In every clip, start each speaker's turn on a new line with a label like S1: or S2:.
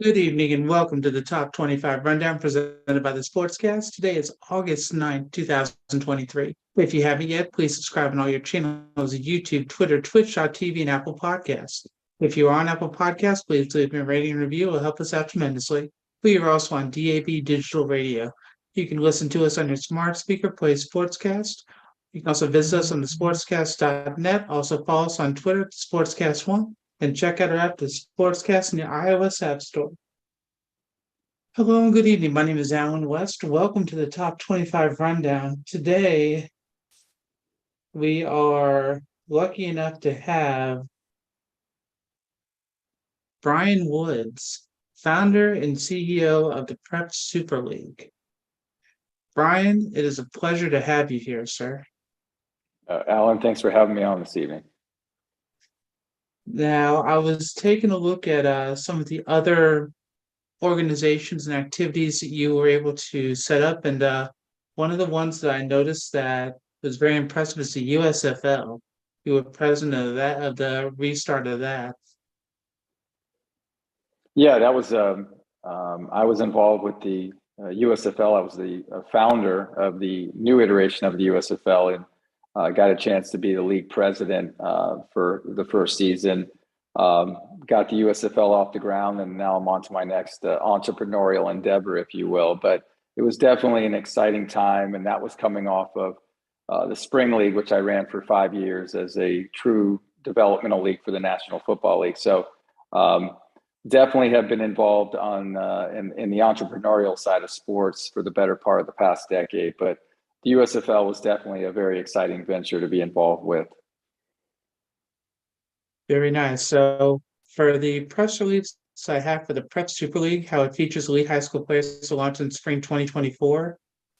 S1: Good evening and welcome to the Top 25 Rundown presented by the Sportscast. Today is August 9th, 2023. If you haven't yet, please subscribe on all your channels YouTube, Twitter, Twitch.tv, and Apple Podcasts. If you are on Apple Podcasts, please leave me a rating and review. It will help us out tremendously. We are also on DAB Digital Radio. You can listen to us on your smart speaker, play Sportscast. You can also visit us on the sportscast.net. Also follow us on Twitter, Sportscast1. And check out our app, the Sportscast, in the iOS App Store. Hello and good evening. My name is Alan West. Welcome to the Top 25 Rundown. Today, we are lucky enough to have Brian Woods, founder and CEO of the Prep Super League. Brian, it is a pleasure to have you here, sir.
S2: Alan, thanks for having me on this evening.
S1: Now, I was taking a look at some of the other organizations and activities that you were able to set up, and one of the ones that I noticed that was very impressive is the USFL. You were president of that, of the restart of that.
S2: Yeah, that was. I was involved with the USFL. I was the founder of the new iteration of the USFL, and got a chance to be the league president for the first season. Got the USFL off the ground, and now I'm on to my next entrepreneurial endeavor, if you will. But it was definitely an exciting time, and that was coming off of the Spring League, which I ran for 5 years as a true developmental league for the National Football League. So definitely have been involved on in the entrepreneurial side of sports for the better part of the past decade. But the USFL was definitely a very exciting venture to be involved with.
S1: Very nice. So for the press release I have for the Prep Super League, how it features elite high school players to launch in spring 2024.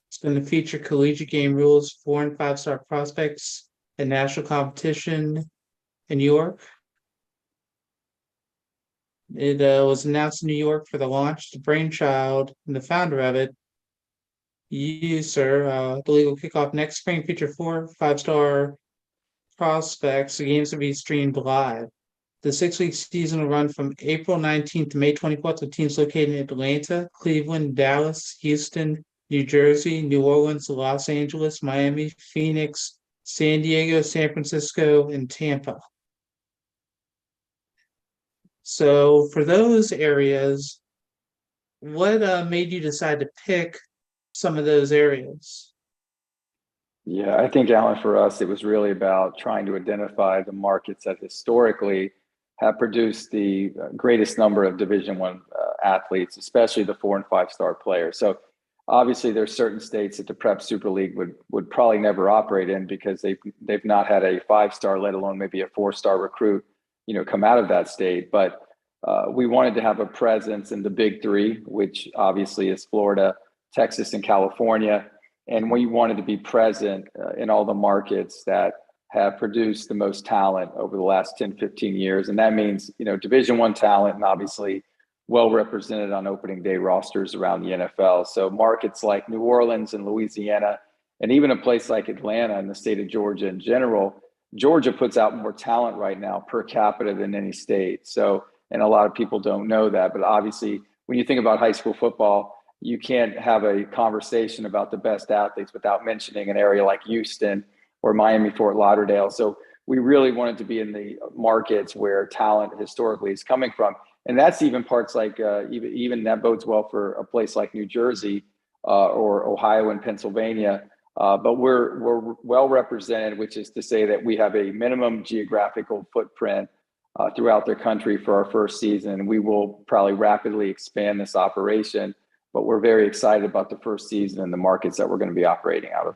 S1: It's going to feature collegiate game rules, 4- and 5-star prospects, and national competition in New York. It was announced in New York for the launch. The brainchild and the founder of it, you, sir, the league will kick off next spring, feature 4- and 5-star prospects. The games will be streamed live. The 6-week season will run from April 19th to May 24th with teams located in Atlanta, Cleveland, Dallas, Houston, New Jersey, New Orleans, Los Angeles, Miami, Phoenix, San Diego, San Francisco, and Tampa. So for those areas, what made you decide to pick some of those areas?
S2: Yeah, I think, Alan, for us, it was really about trying to identify the markets that historically have produced the greatest number of Division I athletes, especially the 4- and 5-star players. So obviously there's certain states that the Prep Super League would probably never operate in because they've not had a 5-star, let alone maybe a 4-star recruit, come out of that state. But we wanted to have a presence in the big three, which obviously is Florida, Texas, and California. And we wanted to be present in all the markets that have produced the most talent over the last 10, 15 years. And that means, Division I talent, and obviously well represented on opening day rosters around the NFL. So markets like New Orleans and Louisiana, and even a place like Atlanta and the state of Georgia in general, Georgia puts out more talent right now per capita than any state. So, and a lot of people don't know that, but obviously when you think about high school football, you can't have a conversation about the best athletes without mentioning an area like Houston or Miami, Fort Lauderdale. So we really wanted to be in the markets where talent historically is coming from. And that's even parts like, even that bodes well for a place like New Jersey or Ohio and Pennsylvania. But we're well represented, which is to say that we have a minimum geographical footprint throughout the country for our first season. We will probably rapidly expand this operation, but we're very excited about the first season and the markets that we're going to be operating out of.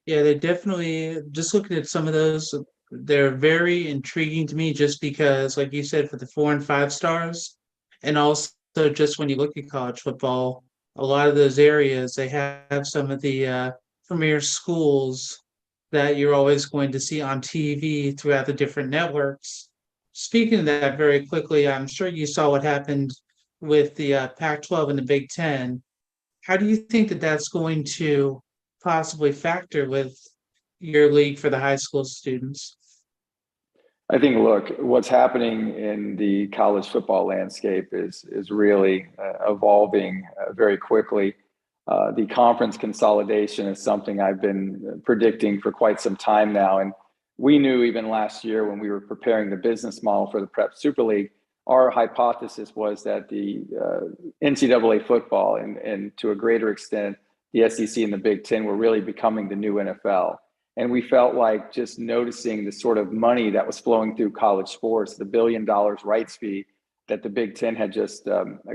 S1: Yeah, they definitely, just looking at some of those, they're very intriguing to me just because, like you said, for the 4- and 5-stars, and also just when you look at college football, a lot of those areas, they have some of the premier schools that you're always going to see on TV throughout the different networks. Speaking of that very quickly, I'm sure you saw what happened with the Pac-12 and the Big Ten. How do you think that that's going to possibly factor with your league for the high school students?
S2: I think, look, what's happening in the college football landscape is really evolving very quickly. The conference consolidation is something I've been predicting for quite some time now, and we knew even last year when we were preparing the business model for the Prep Super League, our hypothesis was that the NCAA football and to a greater extent the SEC and the Big Ten were really becoming the new NFL. And we felt like just noticing the sort of money that was flowing through college sports, the $1 billion rights fee that the Big Ten had just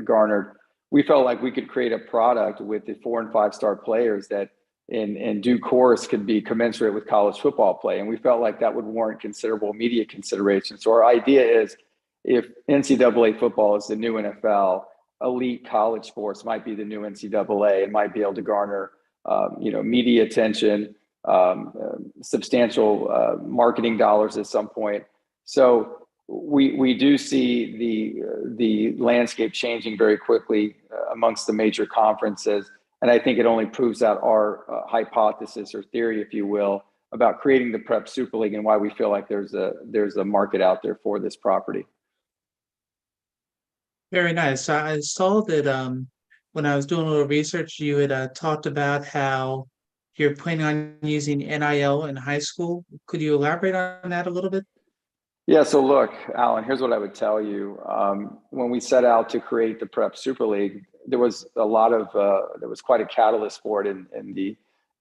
S2: garnered, we felt like we could create a product with the 4 and 5 star players that in due course could be commensurate with college football play. And we felt like that would warrant considerable media consideration. So our idea is if NCAA football is the new NFL, elite college sports might be the new NCAA and might be able to garner media attention, substantial marketing dollars at some point. So we do see the landscape changing very quickly amongst the major conferences, and I think it only proves out our hypothesis or theory, if you will, about creating the Prep Super League and why we feel like there's a market out there for this property.
S1: Very nice. I saw that when I was doing a little research, you had talked about how you're planning on using NIL in high school. Could you elaborate on that a little bit?
S2: Yeah, so look, Alan, here's what I would tell you. When we set out to create the Prep Super League, there was quite a catalyst for it in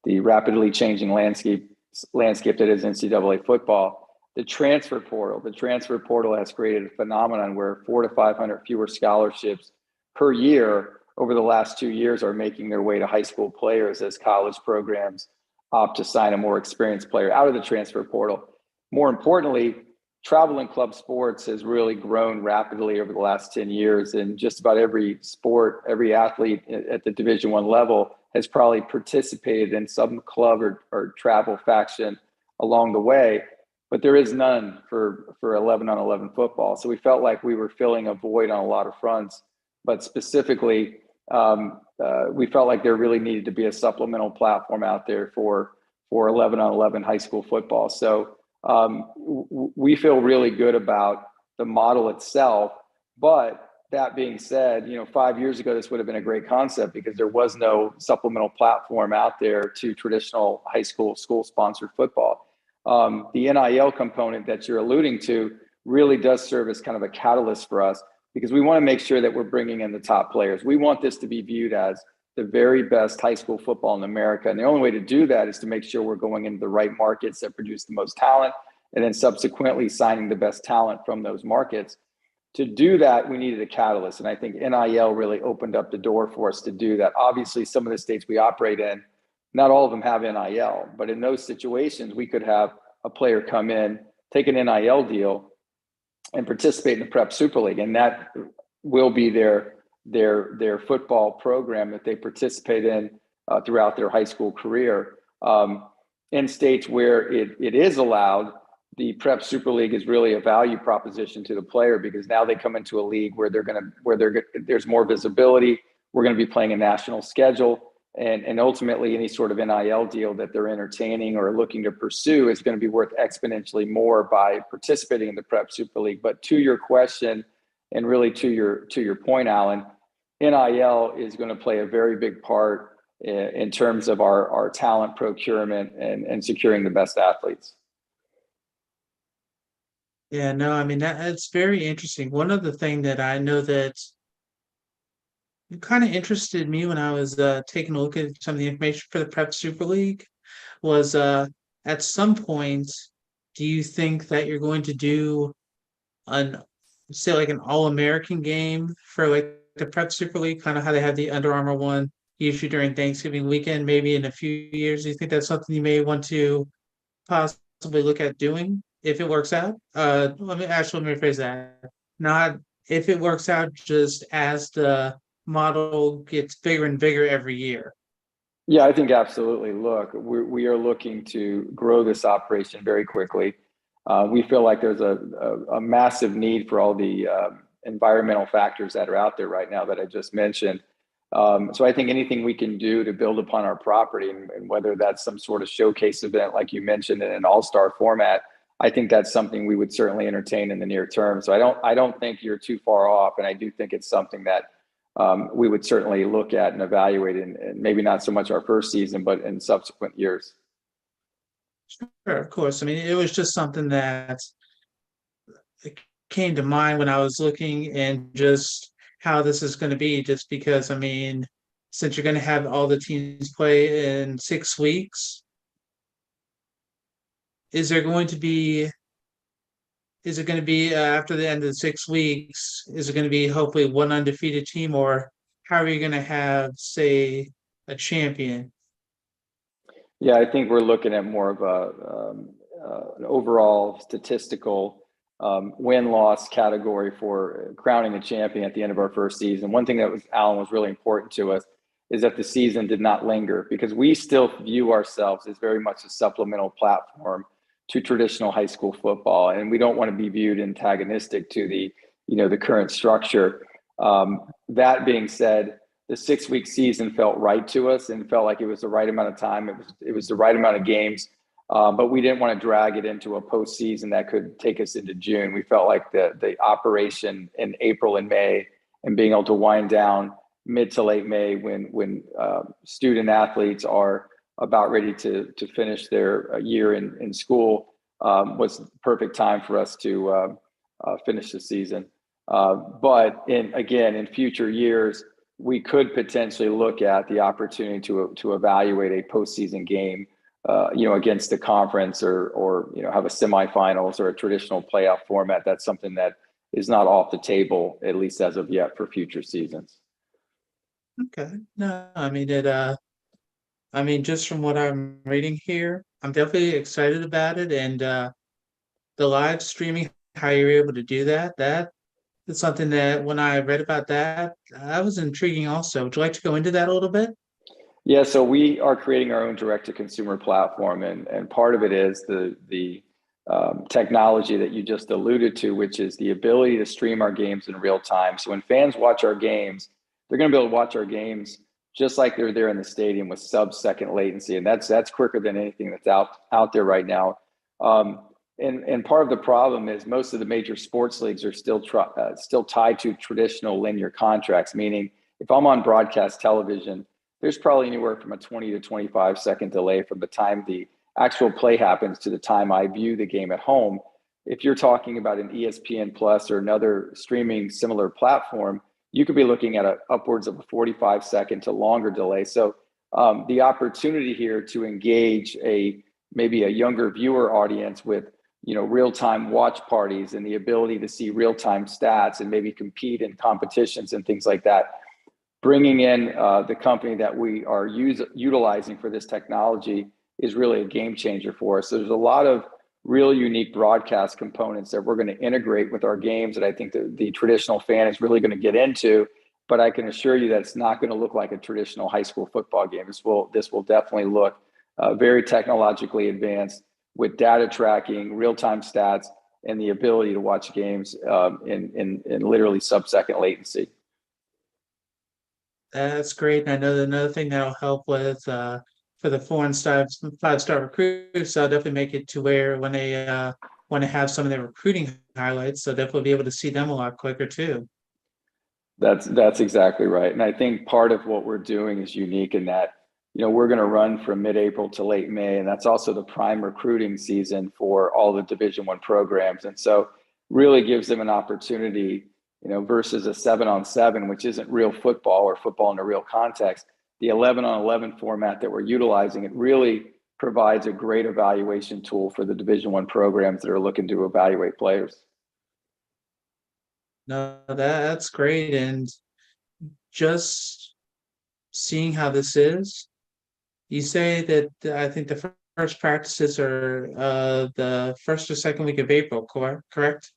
S2: the rapidly changing landscape that is NCAA football. The transfer portal has created a phenomenon where 400 to 500 fewer scholarships per year over the last 2 years are making their way to high school players as college programs opt to sign a more experienced player out of the transfer portal. More importantly, travel and club sports has really grown rapidly over the last 10 years, and just about every sport, every athlete at the Division I level has probably participated in some club or travel faction along the way, but there is none for 11-on-11 football. So we felt like we were filling a void on a lot of fronts, but specifically, we felt like there really needed to be a supplemental platform out there for 11-on-11 high school football. So we feel really good about the model itself. But that being said, 5 years ago, this would have been a great concept because there was no supplemental platform out there to traditional high school school-sponsored football. The NIL component that you're alluding to really does serve as kind of a catalyst for us because we want to make sure that we're bringing in the top players. We want this to be viewed as the very best high school football in America. And the only way to do that is to make sure we're going into the right markets that produce the most talent and then subsequently signing the best talent from those markets. To do that, we needed a catalyst. And I think NIL really opened up the door for us to do that. Obviously, some of the states we operate in, not all of them have NIL, but in those situations, we could have a player come in, take an NIL deal, and participate in the Prep Super League. And that will be their football program that they participate in throughout their high school career. In states where it is allowed, the Prep Super League is really a value proposition to the player because now they come into a league where there's more visibility. We're going to be playing a national schedule, and ultimately any sort of NIL deal that they're entertaining or looking to pursue is going to be worth exponentially more by participating in the Prep Super League. But to your question, and really to your point, Alan, NIL is going to play a very big part in terms of our talent procurement and securing the best athletes.
S1: Yeah, no, I mean that's very interesting. One of the things that I know that kind of interested me when I was taking a look at some of the information for the Prep Super League was at some point, do you think that you're going to do an like an All-American game for like the Prep Super League, kind of how they have the Under Armour one usually during Thanksgiving weekend, maybe in a few years? Do you think that's something you may want to possibly look at doing if it works out? Let me rephrase that. Not if it works out, just as the model gets bigger and bigger every year.
S2: Yeah, I think absolutely. Look, we are looking to grow this operation very quickly. We feel like there's a massive need for all the environmental factors that are out there right now that I just mentioned. So I think anything we can do to build upon our property, and whether that's some sort of showcase event like you mentioned in an all-star format, I think that's something we would certainly entertain in the near term. So I don't think you're too far off, and I do think it's something that we would certainly look at and evaluate, and maybe not so much our first season, but in subsequent years.
S1: Sure, of course. I mean, it was just something that it came to mind when I was looking and just how this is going to be, just because, I mean, since you're going to have all the teams play in 6 weeks, is there going to be, is it going to be after the end of the 6 weeks, is it going to be hopefully one undefeated team, or how are you going to have, say, a champion?
S2: Yeah, I think we're looking at more of an overall statistical win-loss category for crowning a champion at the end of our first season. One thing that was, Alan, was really important to us is that the season did not linger, because we still view ourselves as very much a supplemental platform to traditional high school football, and we don't want to be viewed antagonistic to the, you know, the current structure. That being said, the 6 week season felt right to us and felt like it was the right amount of time. It was the right amount of games, but we didn't want to drag it into a postseason that could take us into June. We felt like the operation in April and May, and being able to wind down mid to late May when student athletes are about ready to finish their year in school, was the perfect time for us to finish the season. But in future years, we could potentially look at the opportunity to evaluate a postseason game, against the conference, or have a semifinals or a traditional playoff format. That's something that is not off the table, at least as of yet, for future seasons.
S1: Okay. No, I mean I mean, just from what I'm reading here, I'm definitely excited about it. And the live streaming, how you're able to do that, that is something that when I read about that, that was intriguing also. Would you like to go into that a little bit?
S2: Yeah, so we are creating our own direct-to-consumer platform, and part of it is the technology that you just alluded to, which is the ability to stream our games in real time. So when fans watch our games, they're going to be able to watch our games just like they're there in the stadium, with sub-second latency, and that's quicker than anything that's out there right now. And part of the problem is most of the major sports leagues are still tied to traditional linear contracts, meaning if I'm on broadcast television, there's probably anywhere from a 20 to 25-second delay from the time the actual play happens to the time I view the game at home. If you're talking about an ESPN Plus or another streaming similar platform, you could be looking at upwards of a 45-second to longer delay. So the opportunity here to engage maybe a younger viewer audience with real-time watch parties and the ability to see real-time stats and maybe compete in competitions and things like that, bringing in the company that we are utilizing for this technology is really a game changer for us. So there's a lot of real unique broadcast components that we're going to integrate with our games that I think the traditional fan is really going to get into. But I can assure you that it's not going to look like a traditional high school football game. This will definitely look very technologically advanced, with data tracking, real-time stats, and the ability to watch games in literally sub-second latency.
S1: That's great. And I know that another thing that'll help with for the 4 and 5 star recruits, I'll definitely make it to where when they want to have some of their recruiting highlights, they'll definitely be able to see them a lot quicker too.
S2: That's exactly right. And I think part of what we're doing is unique in that, we're going to run from mid-April to late May, and that's also the prime recruiting season for all the Division I programs. And so really gives them an opportunity, versus a 7-on-7, which isn't real football or football in a real context. The 11-on-11 format that we're utilizing, it really provides a great evaluation tool for the Division I programs that are looking to evaluate players.
S1: No, that's great. And just seeing how this is, you say that I think the first practices are the first or second week of April, correct?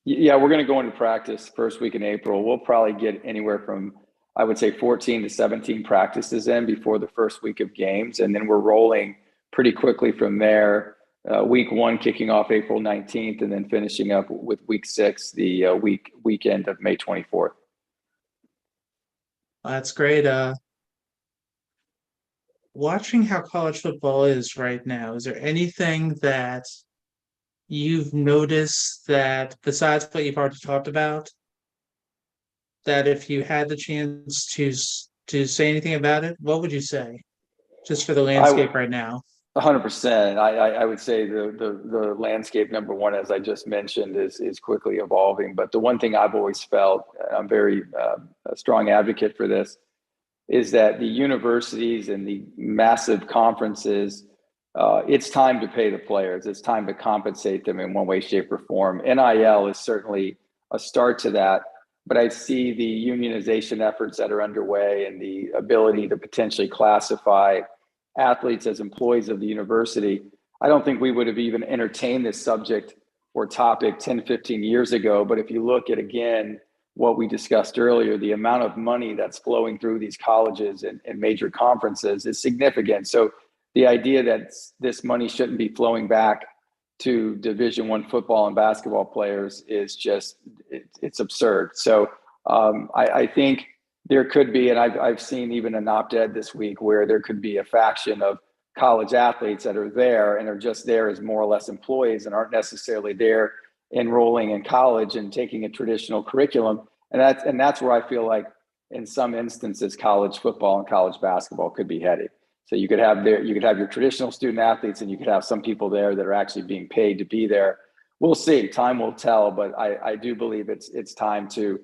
S2: Yeah, we're going to go into practice first week in April. We'll probably get anywhere from, I would say, 14 to 17 practices in before the first week of games. And then we're rolling pretty quickly from there. Week 1 kicking off April 19th, and then finishing up with week 6, the weekend of May 24th.
S1: That's great. Watching how college football is right now, is there anything that you've noticed that besides what you've already talked about, that if you had the chance to say anything about it, what would you say? Just for the
S2: I would
S1: landscape right now.
S2: 100%. I would say the landscape, number one, as I just mentioned, is quickly evolving. But the one thing I've always felt, I'm very a strong advocate for this, is that the universities and the massive conferences, it's time to pay the players. It's time to compensate them in one way, shape, or form. NIL is certainly a start to that, but I see the unionization efforts that are underway and the ability to potentially classify athletes as employees of the university. I don't think we would have even entertained this subject or topic 10, 15 years ago. But if you look at, again, what we discussed earlier, the amount of money that's flowing through these colleges and major conferences is significant. So the idea that this money shouldn't be flowing back to Division I football and basketball players is just, it's absurd. So I think there could be, and I've seen even an op-ed this week where there could be a faction of college athletes that are there and are just there as more or less employees and aren't necessarily there enrolling in college and taking a traditional curriculum. And that's where I feel like in some instances college football and college basketball could be headed. So you could have your traditional student athletes, and you could have some people there that are actually being paid to be there. We'll see. Time will tell, but I do believe it's time to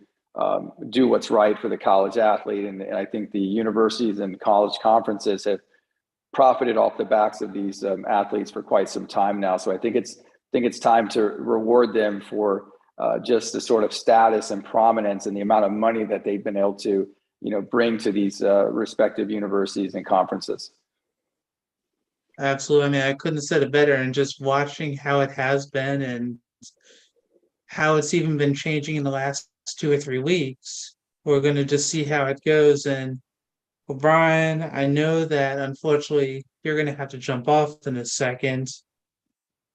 S2: do what's right for the college athlete. And I think the universities and college conferences have profited off the backs of these athletes for quite some time now. So I think it's time to reward them for just the sort of status and prominence and the amount of money that they've been able to, bring to these respective universities and conferences.
S1: Absolutely. I mean, I couldn't have said it better. And just watching how it has been and how it's even been changing in the last 2 or 3 weeks, we're going to just see how it goes. And well, Brian, I know that unfortunately you're going to have to jump off in a second.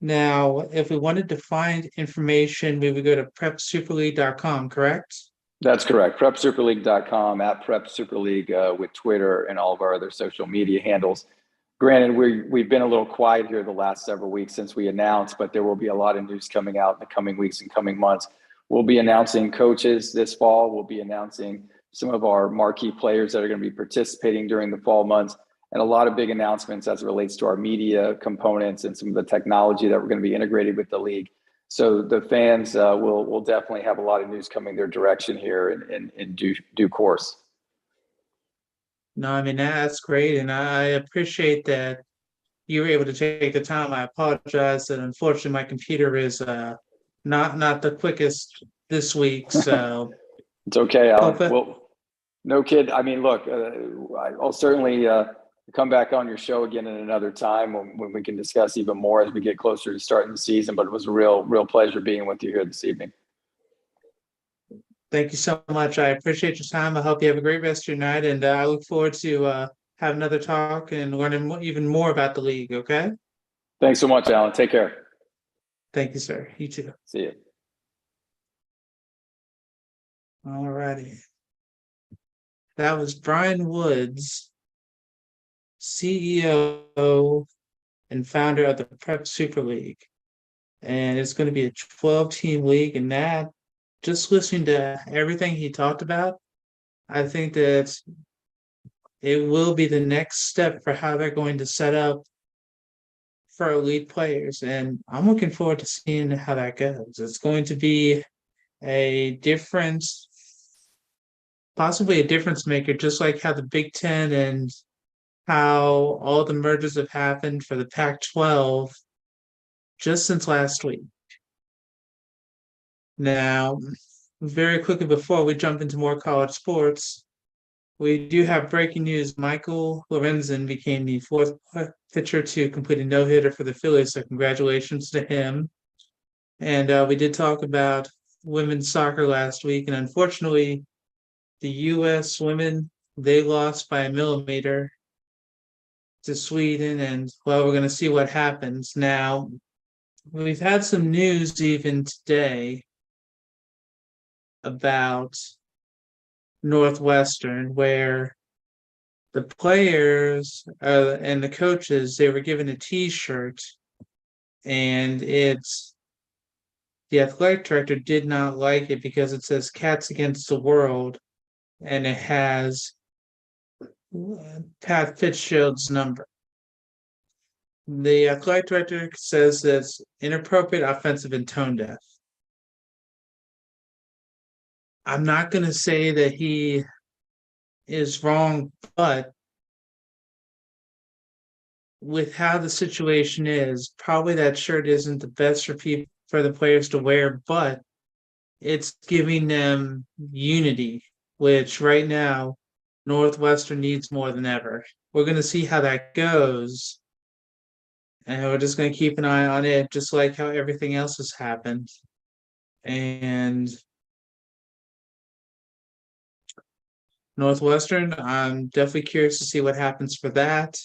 S1: Now, if we wanted to find information, we would go to prepsuperleague.com, correct?
S2: That's correct. PrepSuperLeague.com, at PrepSuperLeague, with Twitter and all of our other social media handles. Granted, we've been a little quiet here the last several weeks since we announced, but there will be a lot of news coming out in the coming weeks and coming months. We'll be announcing coaches this fall. We'll be announcing some of our marquee players that are going to be participating during the fall months, and a lot of big announcements as it relates to our media components and some of the technology that we're going to be integrated with the league. So the fans will definitely have a lot of news coming their direction here in due course.
S1: No, I mean, that's great. And I appreciate that you were able to take the time. I apologize that unfortunately my computer is not the quickest this week. So
S2: It's okay, Alan.
S1: hope it,
S2: Well, no kid. I mean, look, I'll certainly come back on your show again in another time when we can discuss even more as we get closer to starting the season. But it was a real pleasure being with you here this evening.
S1: thank you so much. I appreciate your time. I hope you have a great rest of your night, and I look forward to have another talk and learning even more about the league. Okay.
S2: Thanks so much, Alan. Take care.
S1: Thank you, sir. You too.
S2: See you.
S1: All righty. That was Brian Woods, CEO and founder of the Prep Super League. And it's going to be a 12-team league. And that, just listening to everything he talked about, I think that it will be the next step for how they're going to set up for elite players. And I'm looking forward to seeing how that goes. It's going to be a difference, possibly a difference maker, just like how the Big Ten and how all the mergers have happened for the Pac-12 just since last week. Now, very quickly before we jump into more college sports, we do have breaking news. Michael Lorenzen became the fourth pitcher to complete a no-hitter for the Phillies, so congratulations to him. And we did talk about women's soccer last week, and unfortunately, the U.S. women, they lost by a millimeter to Sweden, and well, we're going to see what happens. Now, we've had some news even today about Northwestern, where the players and the coaches, they were given a T-shirt, and it's the athletic director did not like it because it says Cats Against the World and it has Pat Fitzgerald's number. The athletic director says that's inappropriate, offensive, and tone deaf. I'm not going to say that he is wrong, but with how the situation is, probably that shirt isn't the best for the players to wear, but it's giving them unity, which right now Northwestern needs more than ever. We're going to see how that goes, and we're just going to keep an eye on it, just like how everything else has happened. And Northwestern, I'm definitely curious to see what happens for that.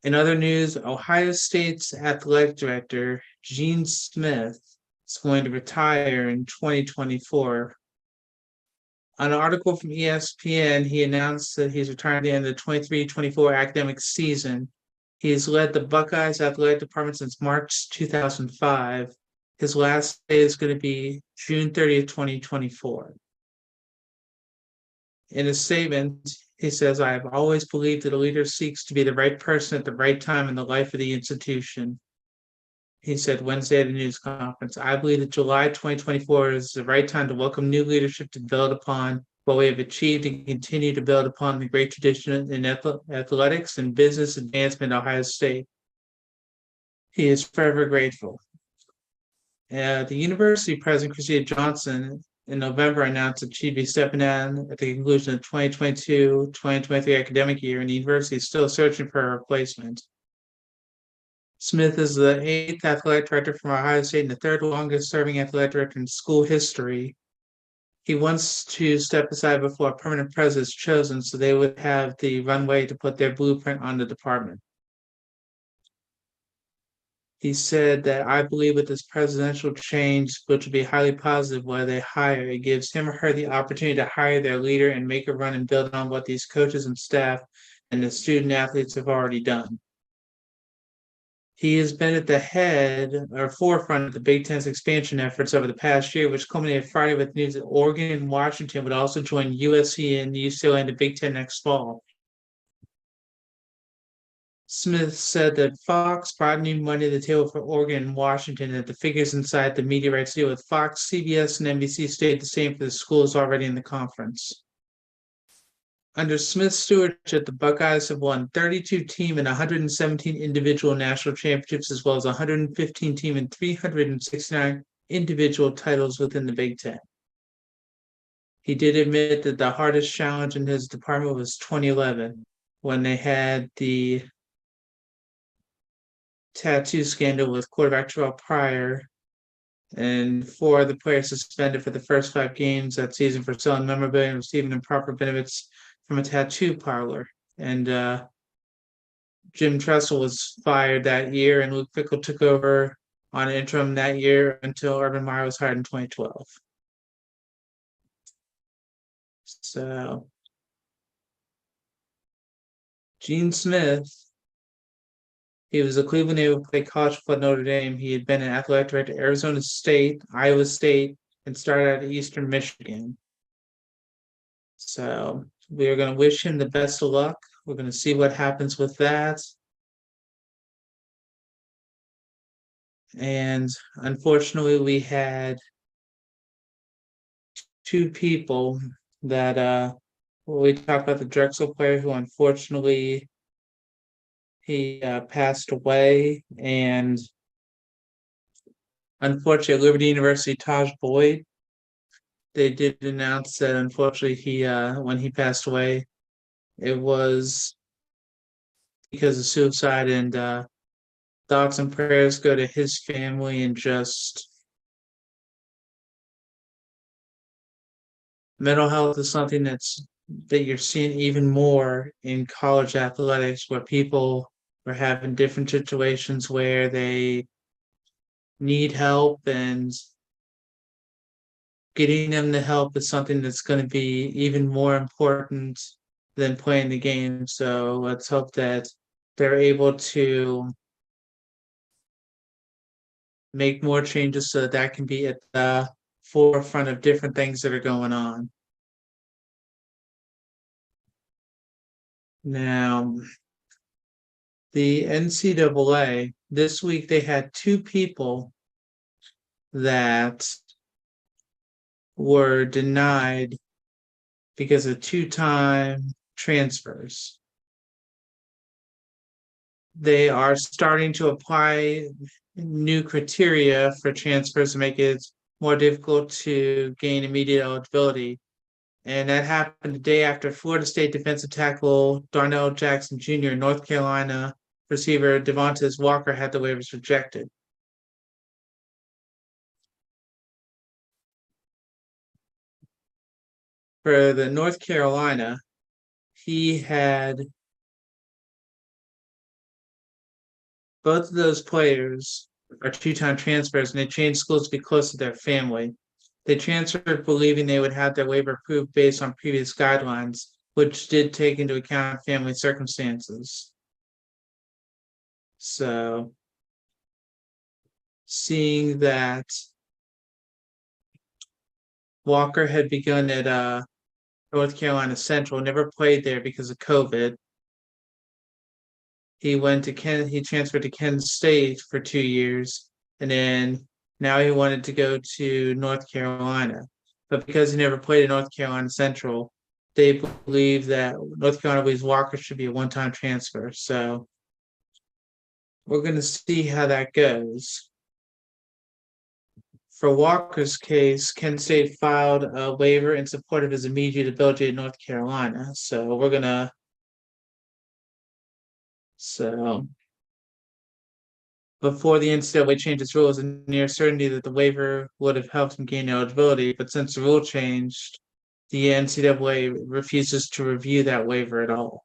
S1: In other news, Ohio State's athletic director, Gene Smith, is going to retire in 2024. On an article from ESPN, he announced that he's retiring at the end of the 23-24 academic season. He has led the Buckeyes athletic department since March 2005. His last day is going to be June 30th, 2024. In a statement, he says, "I have always believed that a leader seeks to be the right person at the right time in the life of the institution." He said Wednesday at a news conference, "I believe that July 2024 is the right time to welcome new leadership to build upon what we have achieved and continue to build upon the great tradition in athletics and business advancement at Ohio State." He is forever grateful. The university president, Christina Johnson, in November announced that she'd be stepping down at the conclusion of the 2022-2023 academic year, and the university is still searching for a replacement. Smith is the 8th athletic director from Ohio State and the 3rd longest serving athletic director in school history. He wants to step aside before a permanent president is chosen so they would have the runway to put their blueprint on the department. He said that, "I believe with this presidential change, which will be highly positive whether they hire, it gives him or her the opportunity to hire their leader and make a run and build on what these coaches and staff and the student athletes have already done." He has been at the head or forefront of the Big Ten's expansion efforts over the past year, which culminated Friday with news that Oregon and Washington would also join USC and UCLA in the Big Ten next fall. Smith said that Fox brought new money to the table for Oregon and Washington, and that the figures inside the media rights deal with Fox, CBS, and NBC stayed the same for the schools already in the conference. Under Smith's stewardship, the Buckeyes have won 32 team and 117 individual national championships, as well as 115 team and 369 individual titles within the Big Ten. He did admit that the hardest challenge in his department was 2011, when they had the tattoo scandal with quarterback Terrell Pryor, and 4 of the players suspended for the first 5 games that season for selling memorabilia and receiving improper benefits from a tattoo parlor. And Jim Tressel was fired that year, and Luke Fickell took over on interim that year until Urban Meyer was hired in 2012. So, Gene Smith, he was a Cleveland native who played college football at Notre Dame. He had been an athletic director at Arizona State, Iowa State, and started out at Eastern Michigan. So we are going to wish him the best of luck. We're going to see what happens with that. And unfortunately, we had 2 people that we talked about the Drexel player who unfortunately he passed away, and unfortunately Liberty University Taj Boyd, they did announce that unfortunately he when he passed away, it was because of suicide, and thoughts and prayers go to his family. And just mental health is something that you're seeing even more in college athletics, where people are having different situations where they need help, and getting them the help is something that's going to be even more important than playing the game. So let's hope that they're able to make more changes so that that can be at the forefront of different things that are going on. Now, the NCAA, this week they had two people that were denied because of two-time transfers. They are starting to apply new criteria for transfers to make it more difficult to gain immediate eligibility. And that happened the day after Florida State defensive tackle Darnell Jackson Jr. and North Carolina receiver Devontae Walker had the waivers rejected. For the North Carolina, he had both of those players are two-time transfers, and they changed schools to be close to their family. They transferred believing they would have their waiver approved based on previous guidelines, which did take into account family circumstances. So, seeing that Walker had begun at North Carolina Central, never played there because of COVID. He transferred to Kent State for 2 years, and then now he wanted to go to North Carolina. But because he never played at North Carolina Central, they believe that North Carolina believes Walker should be a one-time transfer. So we're going to see how that goes. For Walker's case, Kent State filed a waiver in support of his immediate ability in North Carolina. So before the NCAA changed its rules, a near certainty that the waiver would have helped him gain eligibility. But since the rule changed, the NCAA refuses to review that waiver at all.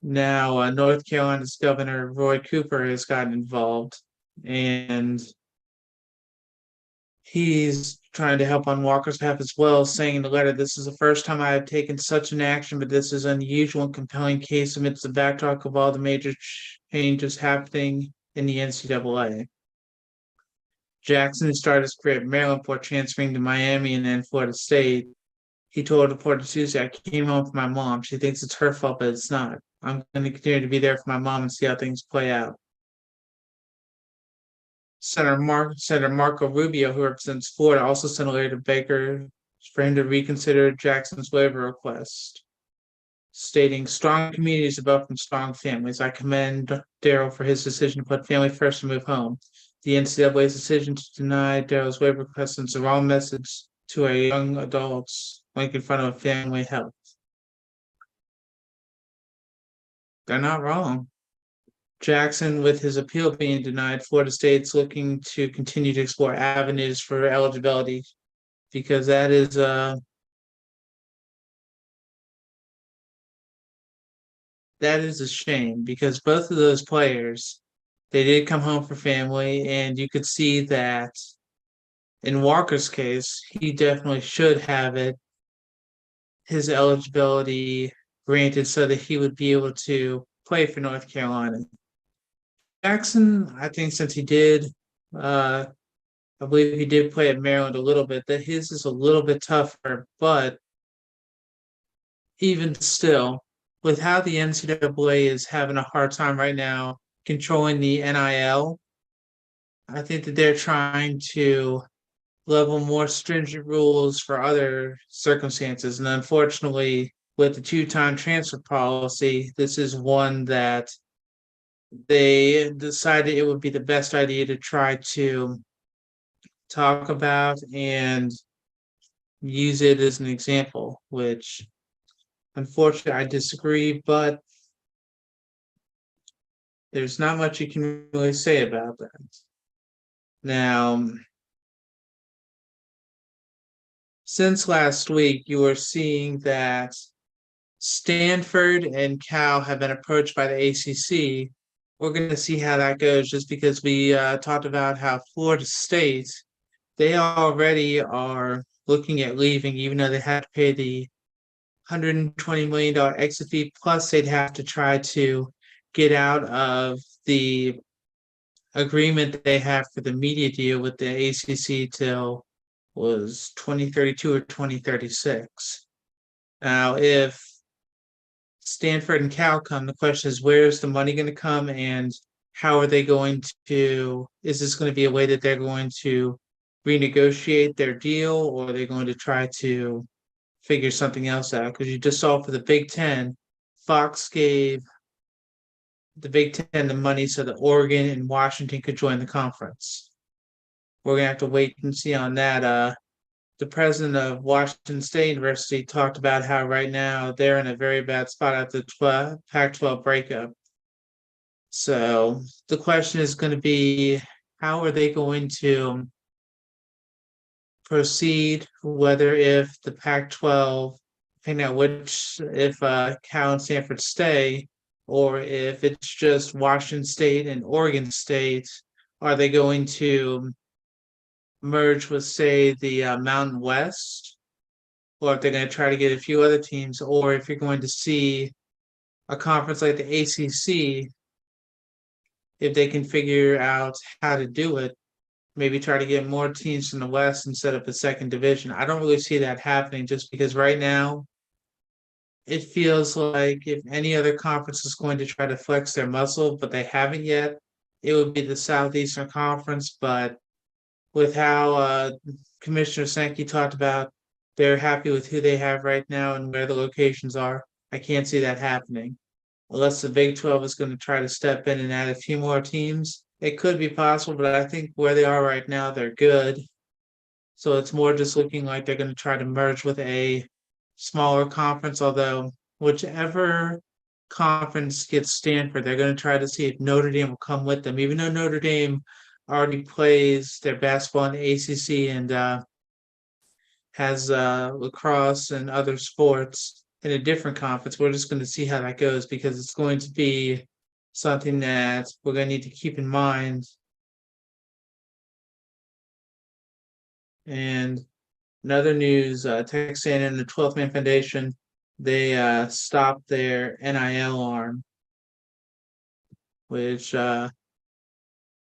S1: Now, North Carolina's Governor Roy Cooper has gotten involved, and he's trying to help on Walker's behalf as well, saying in the letter, "This is the first time I have taken such an action, but this is an unusual and compelling case amidst the backdrop of all the major changes happening in the NCAA." Jackson started his career at Maryland before transferring to Miami and then Florida State. He told Reporter Tuesday, "I came home for my mom. She thinks it's her fault, but it's not. I'm going to continue to be there for my mom and see how things play out." Senator Marco Rubio, who represents Florida, also sent a letter to Baker for him to reconsider Jackson's waiver request, stating, "Strong communities develop from strong families. I commend Darrell for his decision to put family first and move home. The NCAA's decision to deny Darrell's waiver request sends the wrong message to our young adults when confronted with family health." They're not wrong. Jackson, with his appeal being denied, Florida State's looking to continue to explore avenues for eligibility, because that is a shame, because both of those players, they did come home for family, and you could see that in Walker's case, he definitely should have his eligibility granted so that he would be able to play for North Carolina. Jackson, I think since he did, I believe he did play at Maryland a little bit, that his is a little bit tougher, but even still, with how the NCAA is having a hard time right now controlling the NIL, I think that they're trying to level more stringent rules for other circumstances. And unfortunately, with the two-time transfer policy, this is one that they decided it would be the best idea to try to talk about and use it as an example, which unfortunately I disagree, but there's not much you can really say about that. Now, since last week, you are seeing that Stanford and Cal have been approached by the ACC. We're going to see how that goes, just because we talked about how Florida State, they already are looking at leaving, even though they had to pay the $120 million exit fee, plus they'd have to try to get out of the agreement they have for the media deal with the ACC till was 2032 or 2036. Now, if Stanford and Cal come, the question is where's the money going to come and how are they going to, is this going to be a way that they're going to renegotiate their deal or are they going to try to figure something else out? Because you just saw for the Big Ten, Fox gave the Big Ten the money so that Oregon and Washington could join the conference. We're gonna have to wait and see on that. The president of Washington State University talked about how right now they're in a very bad spot after the Pac-12 breakup. So the question is going to be, how are they going to proceed? Whether if the Pac-12, depending on which, if Cal and Stanford stay, or if it's just Washington State and Oregon State, are they going to merge with, say, the Mountain West, or if they're going to try to get a few other teams, or if you're going to see a conference like the ACC, if they can figure out how to do it, maybe try to get more teams from the West instead of a second division. I don't really see that happening just because right now it feels like if any other conference is going to try to flex their muscle, but they haven't yet, it would be the Southeastern Conference. But with how Commissioner Sankey talked about, they're happy with who they have right now and where the locations are. I can't see that happening unless the Big 12 is going to try to step in and add a few more teams. It could be possible, but I think where they are right now, they're good. So it's more just looking like they're going to try to merge with a smaller conference, although whichever conference gets Stanford, they're going to try to see if Notre Dame will come with them, even though Notre Dame already plays their basketball in the ACC and has lacrosse and other sports in a different conference. We're just going to see how that goes because it's going to be something that we're going to need to keep in mind. And another news, Texas A&M, the 12th Man Foundation, they stopped their NIL arm, which I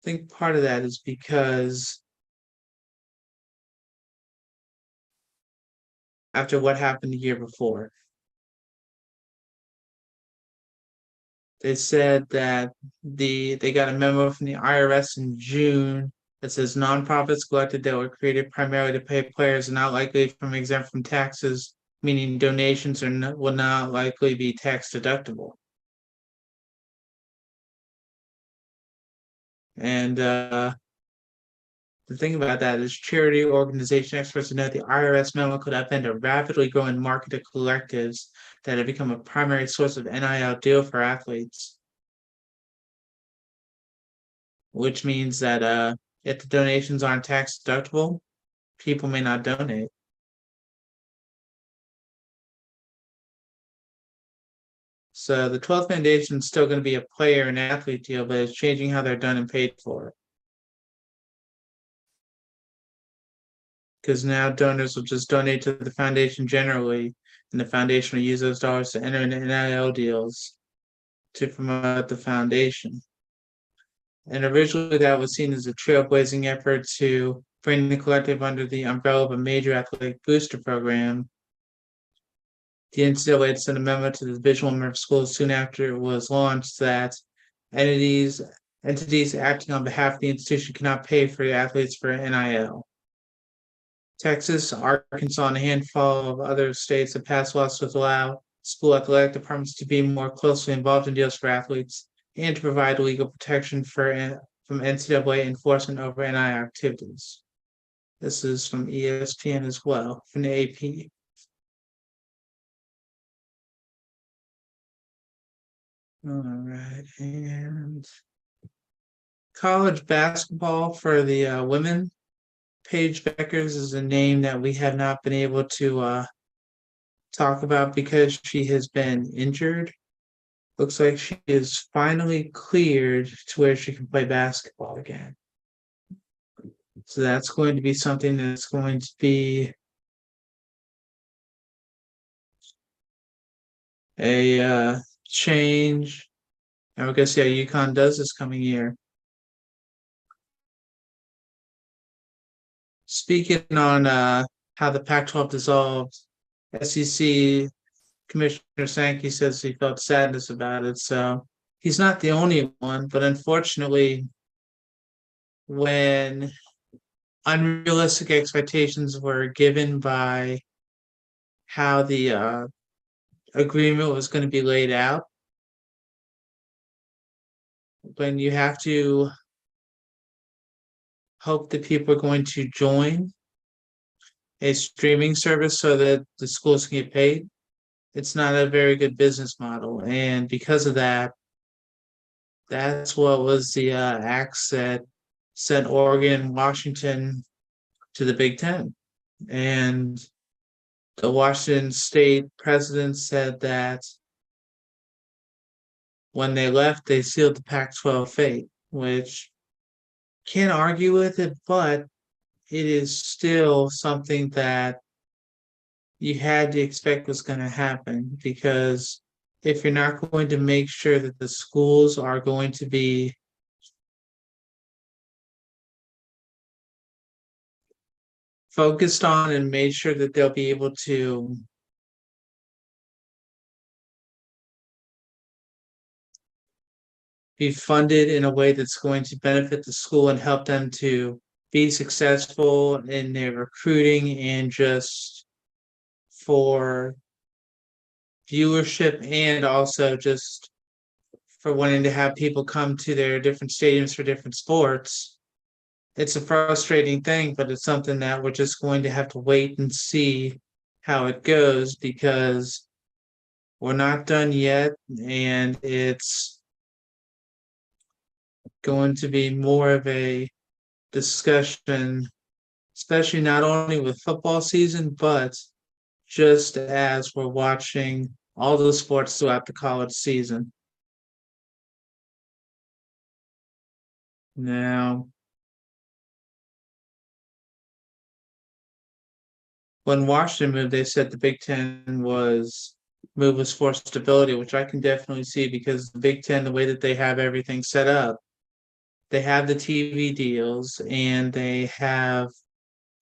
S1: think part of that is because after what happened the year before. They said that they got a memo from the IRS in June that says nonprofits collected that were created primarily to pay players are not likely from exempt from taxes, meaning donations will not likely be tax deductible. And the thing about that is charity organization experts note the IRS memo could upend a rapidly growing market of collectives that have become a primary source of NIL deal for athletes. Which means that if the donations aren't tax deductible, people may not donate. So the 12th Foundation is still going to be a player and athlete deal, but it's changing how they're done and paid for. Because now donors will just donate to the foundation generally, and the foundation will use those dollars to enter into NIL deals to promote the foundation. And originally that was seen as a trailblazing effort to bring the collective under the umbrella of a major athletic booster program. The NCAA had sent a memo to the Division I member schools soon after it was launched that entities acting on behalf of the institution cannot pay for the athletes for NIL. Texas, Arkansas, and a handful of other states have passed laws to allow school athletic departments to be more closely involved in deals for athletes and to provide legal protection from NCAA enforcement over NIL activities. This is from ESPN as well, from the AP. All right, and college basketball for the women. Paige Beckers is a name that we have not been able to talk about because she has been injured. Looks like she is finally cleared to where she can play basketball again. So that's going to be something that's going to be a change. And we're going to see how UConn does this coming year. Speaking on how the Pac-12 dissolved, SEC Commissioner Sankey says he felt sadness about it. So he's not the only one, but unfortunately, when unrealistic expectations were given by how the agreement was going to be laid out, when you have to hope that people are going to join a streaming service so that the schools can get paid, it's not a very good business model. And because of that, that's what was the axe that sent Oregon and Washington to the Big Ten. And the Washington State president said that when they left, they sealed the Pac 12 fate, which can't argue with it, but it is still something that you had to expect was going to happen, because if you're not going to make sure that the schools are going to be focused on and made sure that they'll be able to be funded in a way that's going to benefit the school and help them to be successful in their recruiting and just for viewership, and also just for wanting to have people come to their different stadiums for different sports. It's a frustrating thing, but it's something that we're just going to have to wait and see how it goes, because we're not done yet, and it's going to be more of a discussion, especially not only with football season, but just as we're watching all the sports throughout the college season. Now, when Washington moved, they said the Big Ten was move was for stability, which I can definitely see, because the Big Ten, the way that they have everything set up, they have the TV deals and they have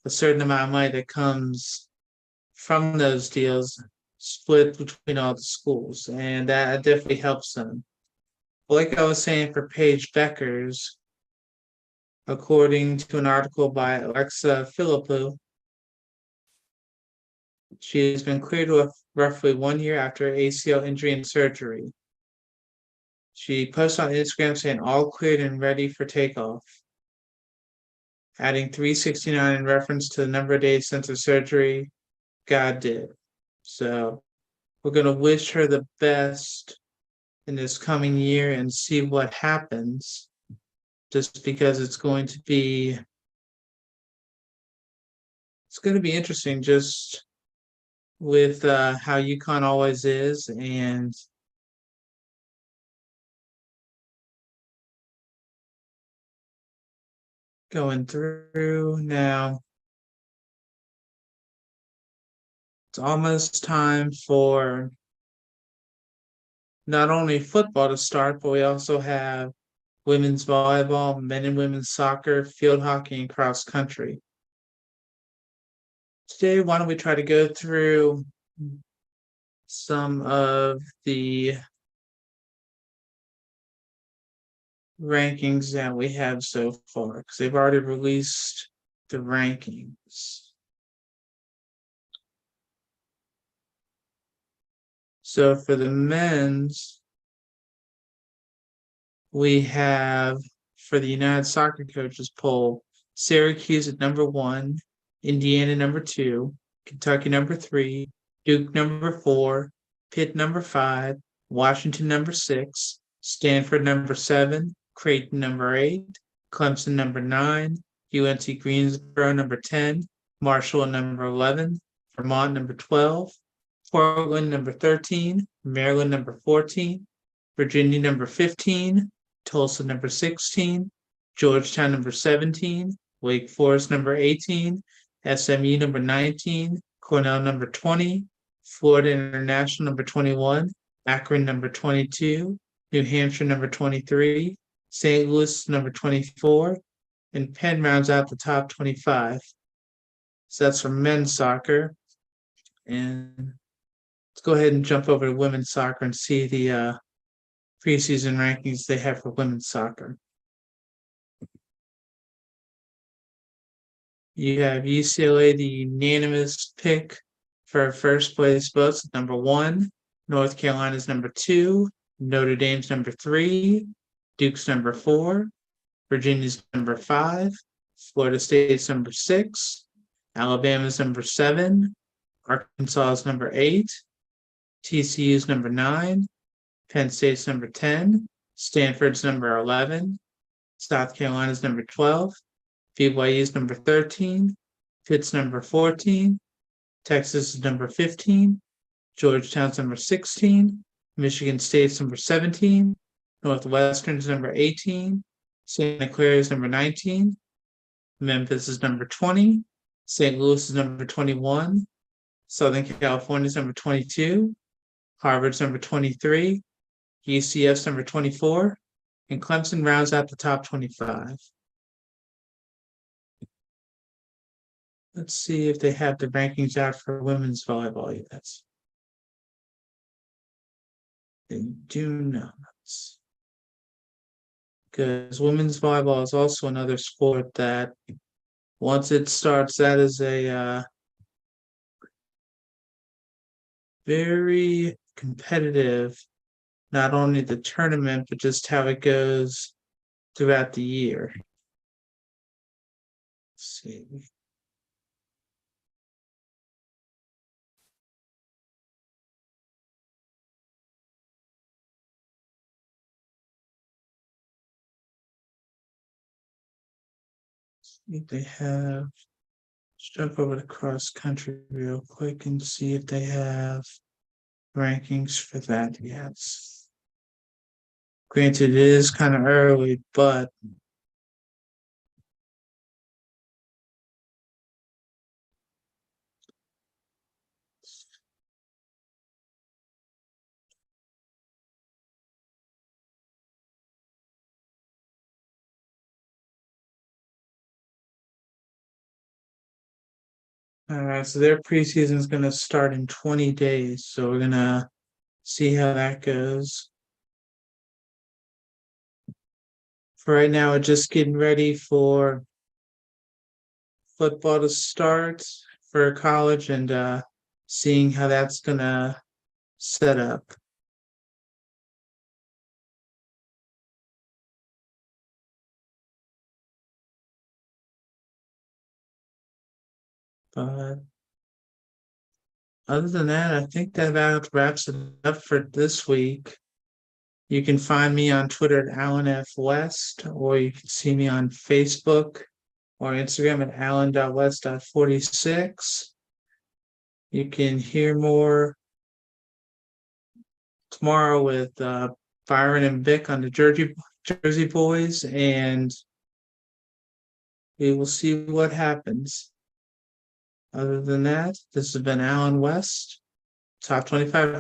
S1: a certain amount of money that comes from those deals split between all the schools, and that definitely helps them. Like I was saying for Paige Beckers, according to an article by Alexa Philippou, she has been cleared with roughly 1 year after ACL injury and surgery. She posted on Instagram saying all cleared and ready for takeoff, adding 369 in reference to the number of days since the surgery. God did. So we're going to wish her the best in this coming year and see what happens, just because it's going to be interesting, just with how UConn always is, and going through now. It's almost time for not only football to start, but we also have women's volleyball, men and women's soccer, field hockey, and cross country. Today, why don't we try to go through some of the rankings that we have so far, because they've already released the rankings. So for the men's, we have, for the United Soccer Coaches poll, Syracuse at number 1, Indiana number 2, Kentucky number 3, Duke number 4, Pitt number 5, Washington number 6, Stanford number 7, Creighton number 8, Clemson number 9, UNC Greensboro number 10, Marshall number 11, Vermont number 12, Portland number 13, Maryland number 14, Virginia number 15, Tulsa number 16, Georgetown number 17, Wake Forest number 18, SMU number 19, Cornell number 20, Florida International number 21, Akron number 22, New Hampshire number 23, St. Louis number 24, and Penn rounds out the top 25. So that's for men's soccer. And let's go ahead and jump over to women's soccer and see the preseason rankings they have for women's soccer. You have UCLA, the unanimous pick for first place votes, number 1. North Carolina's number 2. Notre Dame's number 3. Duke's number 4. Virginia's number 5. Florida State's number 6. Alabama's number 7. Arkansas's number 8. TCU's number 9. Penn State's number 10. Stanford's number 11. South Carolina's number 12. BYU's number 13. Pitt's number 14. Texas is number 15. Georgetown's number 16. Michigan State's number 17. Northwestern's number 18. Santa Clara's number 19. Memphis is number 20. St. Louis is number 21. Southern California's number 22. Harvard's number 23. UCF's number 24. And Clemson rounds out the top 25. Let's see if they have the rankings out for women's volleyball. Yes. They do not. Because women's volleyball is also another sport that once it starts, that is a very competitive, not only the tournament, but just how it goes throughout the year. Let's see. If they have, let's jump over to cross country real quick and see if they have rankings for that yet. Granted, it is kind of early, but all right, so their preseason is going to start in 20 days. So we're going to see how that goes. For right now, we're just getting ready for football to start for college and seeing how that's going to set up. But other than that, I think that about wraps it up for this week. You can find me on Twitter at Alan F. West, or you can see me on Facebook or Instagram at alan.west.46. You can hear more tomorrow with Byron and Vic on the Jersey Boys, and we will see what happens. Other than that, this has been Alan West, Top 25